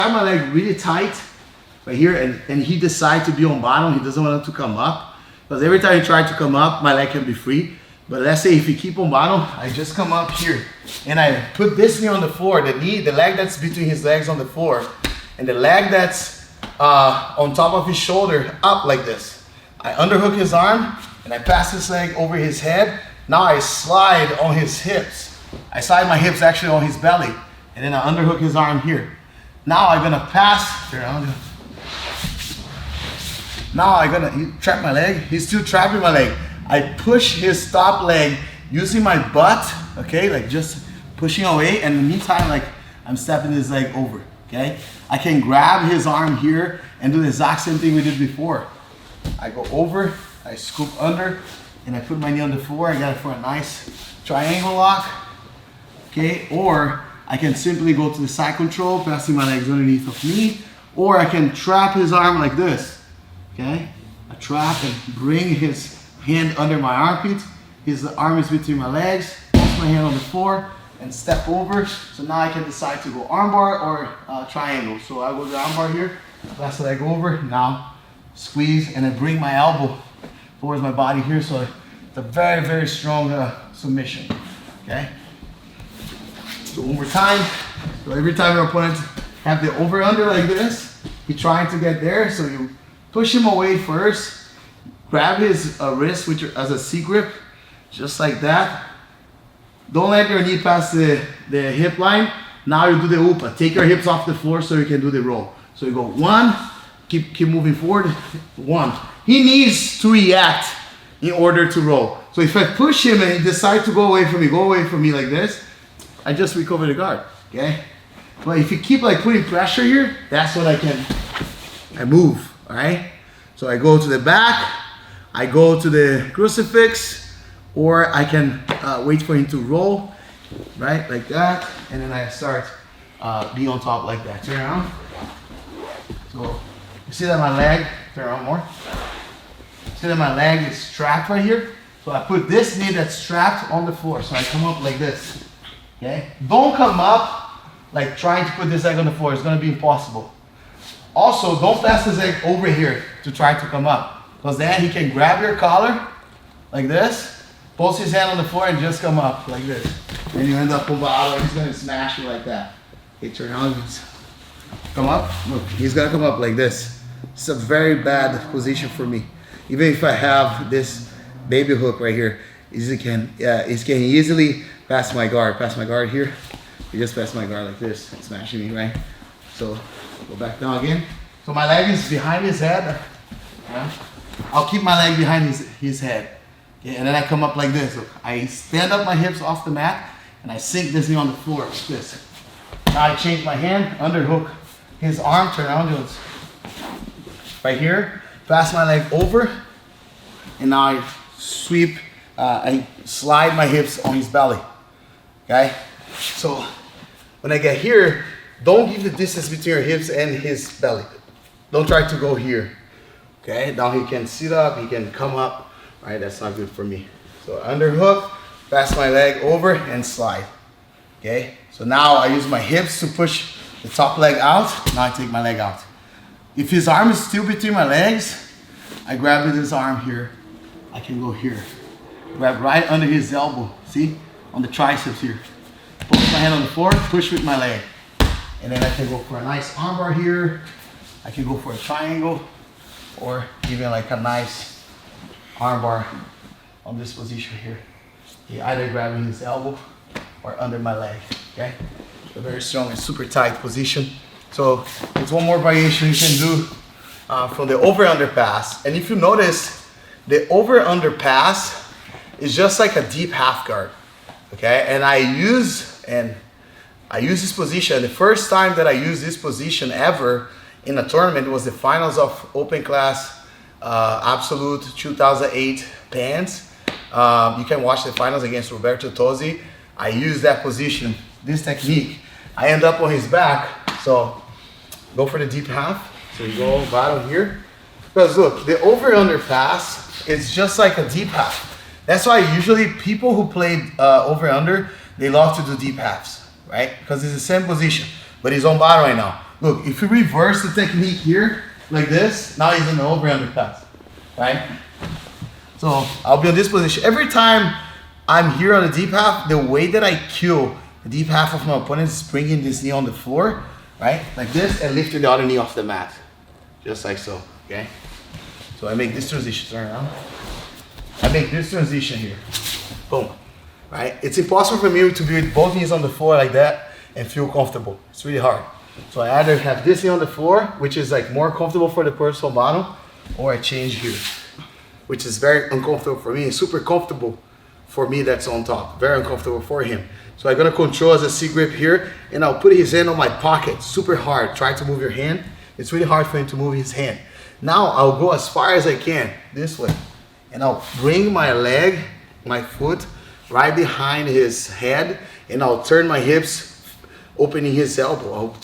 Tie my leg really tight right here, and he decides to be on bottom. He doesn't want it to come up, because every time he tries to come up, my leg can be free. But let's say if you keep on bottom, I just come up here and I put this knee on the floor, the leg that's between his legs on the floor, and the leg that's on top of his shoulder up like this. I underhook his arm and I pass this leg over his head. Now I slide on his hips. I slide my hips actually on his belly, and then I underhook his arm here. Now I'm gonna pass. Now he trapped my leg. He's still trapping my leg. I push his top leg using my butt, okay, like just pushing away, and in the meantime, like I'm stepping his leg over, okay? I can grab his arm here and do the exact same thing we did before. I go over, I scoop under, and I put my knee on the floor. I got it for a nice triangle lock, okay? Or I can simply go to the side control, passing my legs underneath of me, or I can trap his arm like this, okay? I trap and bring his hand under my armpit. His arm is between my legs, place my hand on the floor, and step over. So now I can decide to go armbar or triangle. So I go to armbar here, pass the leg over, now squeeze, and I bring my elbow towards my body here. So it's a very, very strong submission, okay? So one more time. So every time your opponent have the over under like this, he's trying to get there, so you push him away first, grab his wrist as a C grip, just like that. Don't let your knee pass the hip line. Now you do the upa. Take your hips off the floor so you can do the roll. So you go one, keep moving forward, one. He needs to react in order to roll. So if I push him and he decides to go away from me like this, I just recover the guard, okay? But if you keep like putting pressure here, that's when I move, all right? So I go to the back, I go to the crucifix, or I can wait for him to roll, right, like that, and then I start being on top like that. Turn around. So you see that my leg, turn around more. See that my leg is strapped right here? So I put this knee that's strapped on the floor. So I come up like this, okay? Don't come up like trying to put this leg on the floor. It's gonna be impossible. Also, don't pass this leg over here to try to come up, because then he can grab your collar like this, post his hand on the floor, and just come up like this. And you end up on bottom, he's gonna smash you like that. Okay, turn around, come up. Look, he's gonna come up like this. It's a very bad position for me. Even if I have this baby hook right here, he can easily pass my guard here. He just passed my guard like this, smashing me, right? So go back down again. So my leg is behind his head. Yeah. I'll keep my leg behind his head. Okay, and then I come up like this. Look, I stand up my hips off the mat and I sink this knee on the floor like this. Now I change my hand, underhook his arm, turn around, right here, pass my leg over, and now I sweep, I slide my hips on his belly, okay? So when I get here, don't give the distance between your hips and his belly. Don't try to go here, okay? Now he can sit up, he can come up, right? That's not good for me. So underhook, pass my leg over and slide, okay? So now I use my hips to push the top leg out. Now I take my leg out. If his arm is still between my legs, I grab with his arm here. I can go here. Grab right under his elbow, see? On the triceps here. Post my hand on the floor, push with my leg. And then I can go for a nice armbar here. I can go for a triangle, or even like a nice armbar on this position here. Okay, either grabbing his elbow or under my leg, okay? A very strong and super tight position. So there's one more variation you can do from the over-under pass. And if you notice, the over-under pass is just like a deep half guard, okay? And I use this position. The first time that I used this position ever in a tournament was the finals of Open Class Absolute 2008 Pants. You can watch the finals against Roberto Tosi. I used that position, this technique. I end up on his back, so go for the deep half. So you go bottom here. Because look, the over-under pass is just like a deep half. That's why usually people who play over-under, they love to do deep halves, right? Because it's the same position, but he's on bottom right now. Look, if you reverse the technique here, like this, now he's in the over undercut, right? So I'll be in this position. Every time I'm here on the deep half, the way that I kill the deep half of my opponent is bringing this knee on the floor, right? Like this, and lifting the other knee off the mat. Just like so, okay? So I make this transition, turn around. I make this transition here. Boom, right? It's impossible for me to be with both knees on the floor like that and feel comfortable. It's really hard. So I either have this knee on the floor, which is like more comfortable for the person on bottom, or I change here, which is very uncomfortable for me and super comfortable for me that's on top. Very uncomfortable for him. So I'm gonna control as a C grip here, and I'll put his hand on my pocket, super hard. Try to move your hand. It's really hard for him to move his hand. Now I'll go as far as I can, this way. And I'll bring my leg, my foot, right behind his head, and I'll turn my hips, opening his elbow.